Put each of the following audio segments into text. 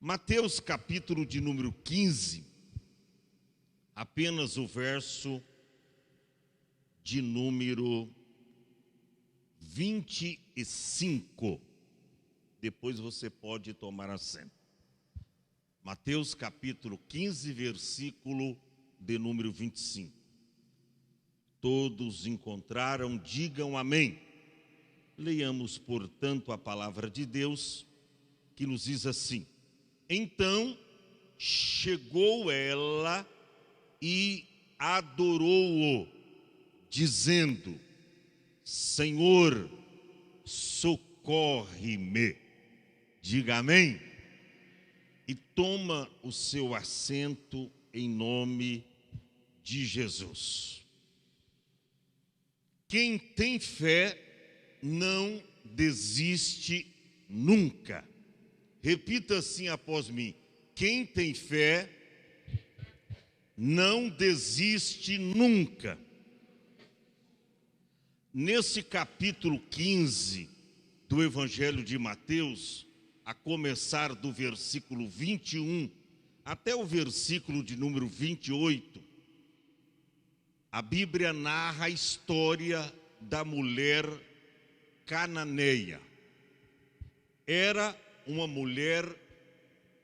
Mateus capítulo de número 15, apenas o verso de número 25. Depois você pode tomar assento. Mateus capítulo 15, versículo de número 25. Todos encontraram, digam amém. Leiamos, portanto, a palavra de Deus, que nos diz assim: Então chegou ela e adorou-o, dizendo: Senhor, socorre-me. Diga amém. E toma o seu assento em nome de Jesus. Quem tem fé não desiste nunca. Repita assim após mim: quem tem fé não desiste nunca. Nesse capítulo 15 do Evangelho de Mateus, a começar do versículo 21 até o versículo de número 28, a Bíblia narra a história da mulher cananeia. Era uma mulher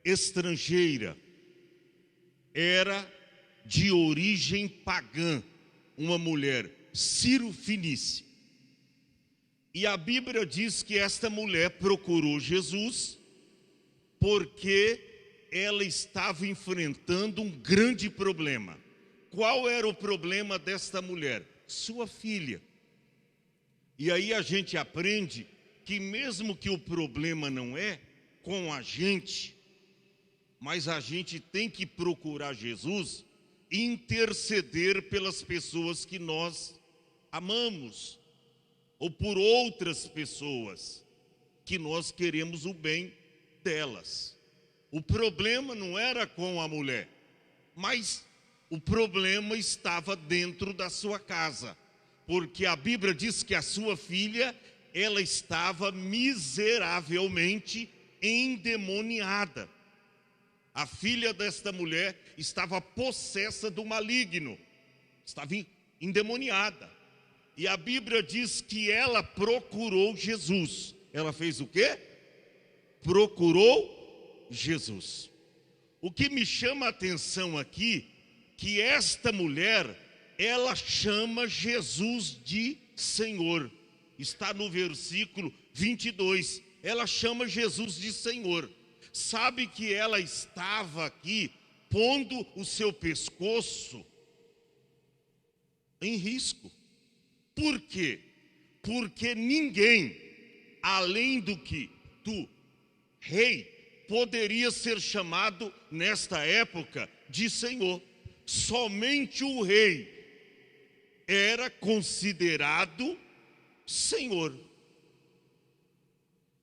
estrangeira, era de origem pagã, uma mulher cirofenícia. E a Bíblia diz que esta mulher procurou Jesus porque ela estava enfrentando um grande problema. Qual era o problema desta mulher? Sua filha. E aí a gente aprende que mesmo que o problema não é com a gente, mas a gente tem que procurar Jesus e interceder pelas pessoas que nós amamos, ou por outras pessoas que nós queremos o bem delas. O problema não era com a mulher, mas o problema estava dentro da sua casa, porque a Bíblia diz que a sua filha, ela estava miseravelmente endemoniada. A filha desta mulher estava possessa do maligno, estava endemoniada. E a Bíblia diz que ela procurou Jesus. Ela fez o quê? Procurou Jesus. O que me chama a atenção aqui, que esta mulher, ela chama Jesus de Senhor. Está no versículo 22. Ela chama Jesus de Senhor. Sabe que ela estava aqui pondo o seu pescoço em risco. Por quê? Porque ninguém, além do rei, poderia ser chamado nesta época de Senhor. Somente o rei era considerado Senhor.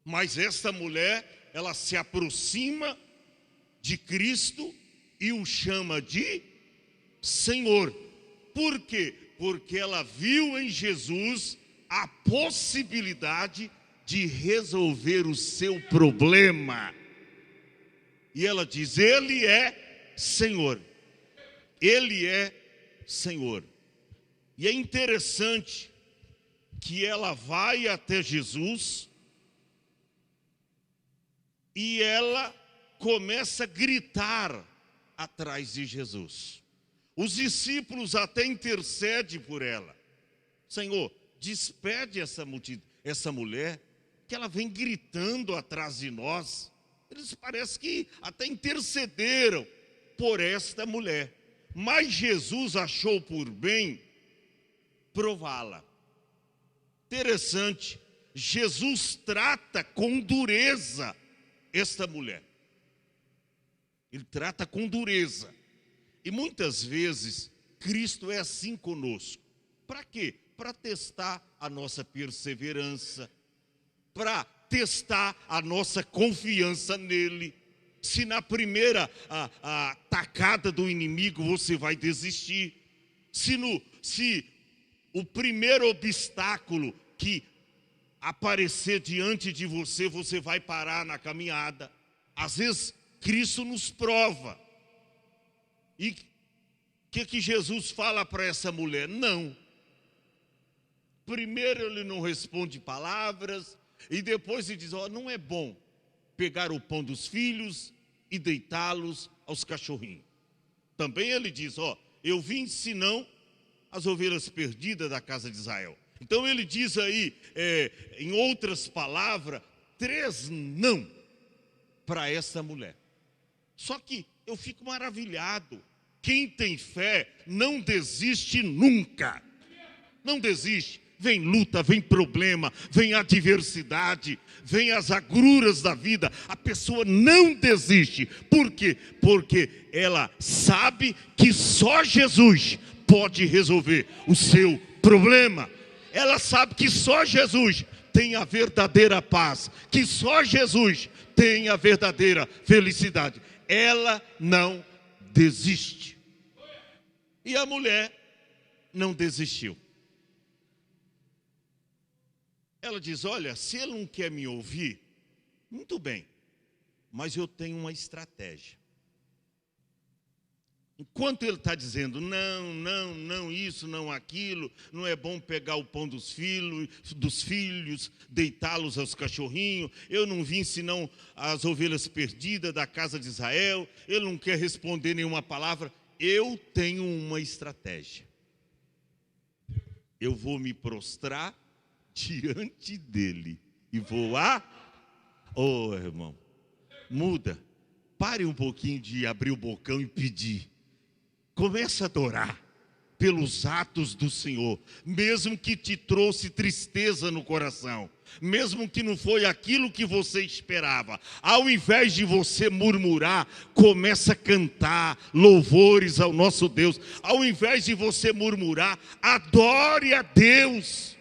Mas esta mulher, ela se aproxima de Cristo e o chama de Senhor. Por quê? Porque ela viu em Jesus a possibilidade de resolver o seu problema. E ela diz: Ele é Senhor. Ele é Senhor. E é interessante que ela vai até Jesus e ela começa a gritar atrás de Jesus. Os discípulos até intercedem por ela. Senhor, despede essa mulher, que ela vem gritando atrás de nós. Eles parecem que até intercederam por esta mulher. Mas Jesus achou por bem prová-la. Interessante, Jesus trata com dureza esta mulher. Ele trata com dureza. E muitas vezes Cristo é assim conosco. Para quê? Para testar a nossa perseverança, para testar a nossa confiança nele. Se na primeira atacada do inimigo você vai desistir, se o primeiro obstáculo que aparecer diante de você, você vai parar na caminhada. Às vezes Cristo nos prova. E o que Jesus fala para essa mulher? Não. Primeiro ele não responde palavras, e depois ele diz, não é bom pegar o pão dos filhos e deitá-los aos cachorrinhos. Também ele diz, eu vim senão as ovelhas perdidas da casa de Israel. Então ele diz aí, em outras palavras, 3 não para essa mulher. Só que eu fico maravilhado. Quem tem fé não desiste nunca. Não desiste. Vem luta, vem problema, vem adversidade, vem as agruras da vida. A pessoa não desiste. Por quê? Porque ela sabe que só Jesus pode resolver o seu problema. Ela sabe que só Jesus tem a verdadeira paz, que só Jesus tem a verdadeira felicidade. Ela não desiste. E a mulher não desistiu. Ela diz, olha, se ele não quer me ouvir, muito bem, mas eu tenho uma estratégia. Enquanto ele está dizendo, não, isso, não aquilo, não é bom pegar o pão dos filhos, deitá-los aos cachorrinhos, eu não vim senão as ovelhas perdidas da casa de Israel, ele não quer responder nenhuma palavra, eu tenho uma estratégia. Eu vou me prostrar diante dele e vou irmão, muda, pare um pouquinho de abrir o bocão e pedir. Comece a adorar pelos atos do Senhor, mesmo que te trouxe tristeza no coração, mesmo que não foi aquilo que você esperava. Ao invés de você murmurar, comece a cantar louvores ao nosso Deus. Ao invés de você murmurar, adore a Deus.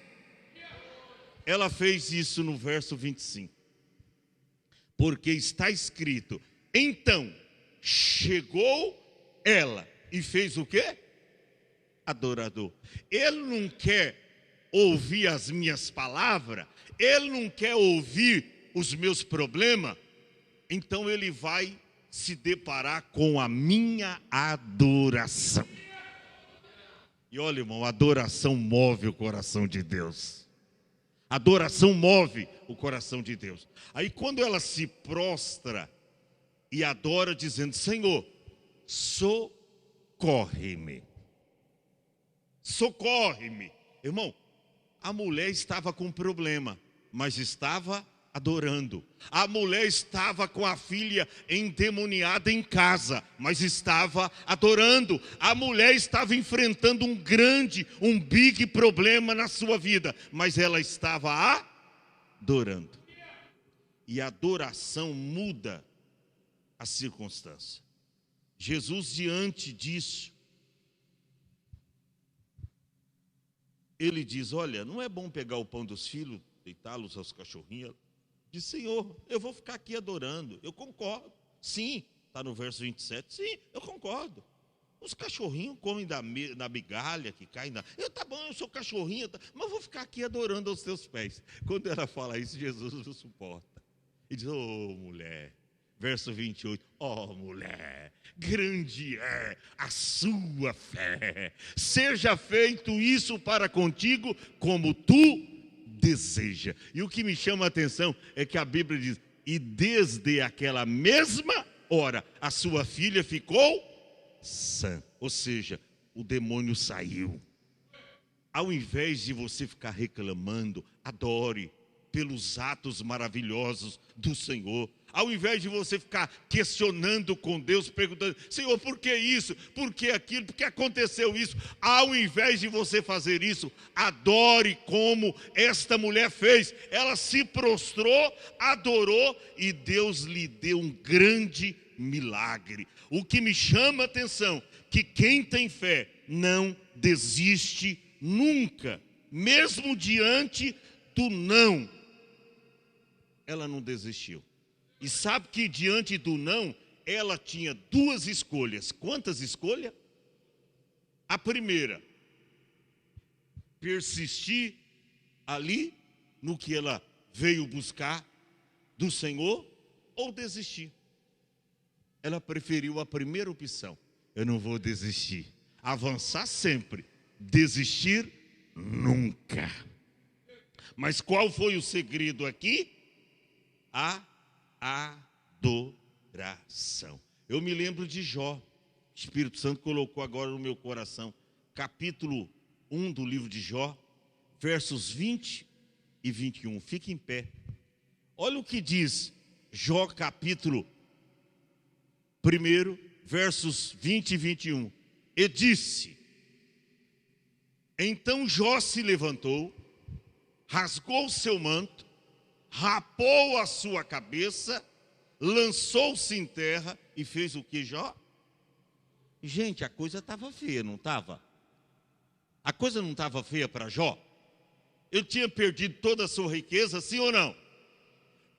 Ela fez isso no verso 25. Porque está escrito, então chegou ela e fez o quê? Adorador. Ele não quer ouvir as minhas palavras, ele não quer ouvir os meus problemas, então ele vai se deparar com a minha adoração. E olha, irmão, a adoração move o coração de Deus. A adoração move o coração de Deus. Aí quando ela se prostra e adora dizendo, Senhor, socorre-me. Socorre-me. Irmão, a mulher estava com problema, mas estava adorando. A mulher estava com a filha endemoniada em casa, mas estava adorando. A mulher estava enfrentando um big problema na sua vida, mas ela estava adorando. E a adoração muda a circunstância. Jesus, diante disso, ele diz, olha, não é bom pegar o pão dos filhos, deitá-los aos cachorrinhos. Diz, Senhor, eu vou ficar aqui adorando. Eu concordo. Sim, está no verso 27. Sim, eu concordo. Os cachorrinhos comem da migalha que cai na... Tá bom, eu sou cachorrinho, mas eu vou ficar aqui adorando aos teus pés. Quando ela fala isso, Jesus não suporta. E diz, mulher... Verso 28, mulher, grande é a sua fé. Seja feito isso para contigo como tu deseja. E o que me chama a atenção é que a Bíblia diz, e desde aquela mesma hora, a sua filha ficou sã. Ou seja, o demônio saiu. Ao invés de você ficar reclamando, adore pelos atos maravilhosos do Senhor. Ao invés de você ficar questionando com Deus, perguntando, Senhor, por que isso? Por que aquilo? Por que aconteceu isso? Ao invés de você fazer isso, adore como esta mulher fez. Ela se prostrou, adorou e Deus lhe deu um grande milagre. O que me chama a atenção, que quem tem fé não desiste nunca, mesmo diante do não. Ela não desistiu. E sabe que diante do não, ela tinha 2 escolhas. Quantas escolhas? A primeira, persistir ali no que ela veio buscar do Senhor, ou desistir. ela preferiu a primeira opção. Eu não vou desistir. Avançar sempre, desistir nunca. Mas qual foi o segredo aqui? A adoração. Eu me lembro de Jó. O Espírito Santo colocou agora no meu coração. Capítulo 1 do livro de Jó, versos 20 e 21. Fique em pé. Olha o que diz Jó, capítulo 1, versos 20 e 21. E disse: então Jó se levantou, rasgou seu manto, rapou a sua cabeça, lançou-se em terra e fez o que, Jó? Gente, a coisa estava feia, não estava? A coisa não estava feia para Jó? Ele tinha perdido toda a sua riqueza, sim ou não?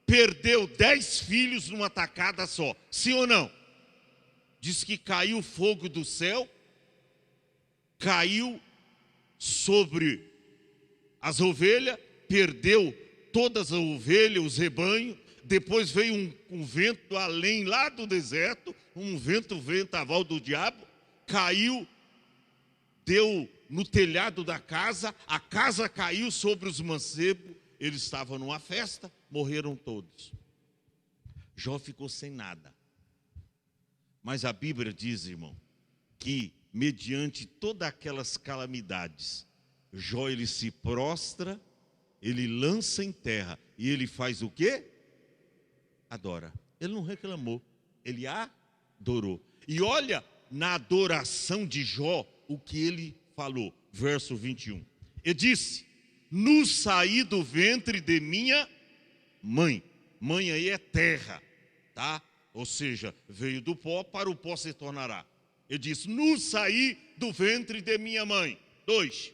Perdeu 10 filhos numa tacada só, sim ou não? Diz que caiu fogo do céu, caiu sobre as ovelhas, perdeu todas as ovelhas, os rebanhos. Depois veio um vento além lá do deserto, um ventaval do diabo, caiu, deu no telhado da casa, a casa caiu sobre os mancebos, eles estavam numa festa, morreram todos. Jó ficou sem nada. Mas a Bíblia diz, irmão, que mediante todas aquelas calamidades, Jó ele se prostra, ele lança em terra e ele faz o quê? Adora. Ele não reclamou, ele adorou. E olha na adoração de Jó o que ele falou, verso 21. Ele disse: no saí do ventre de minha mãe. Mãe aí é terra, tá? Ou seja, veio do pó, para o pó se tornará. Ele disse: no saí do ventre de minha mãe. 2.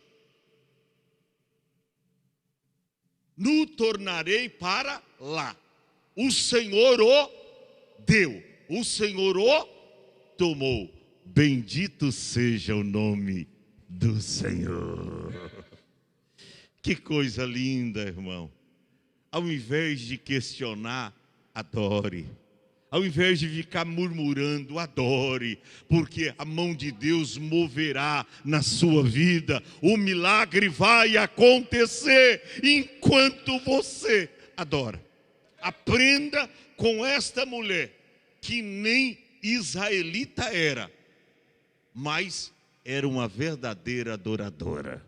No tornarei para lá. O Senhor o deu, o Senhor o tomou. Bendito seja o nome do Senhor. Que coisa linda, irmão. Ao invés de questionar, adore. Ao invés de ficar murmurando, adore, porque a mão de Deus moverá na sua vida. O milagre vai acontecer enquanto você adora. Aprenda com esta mulher, que nem israelita era, mas era uma verdadeira adoradora.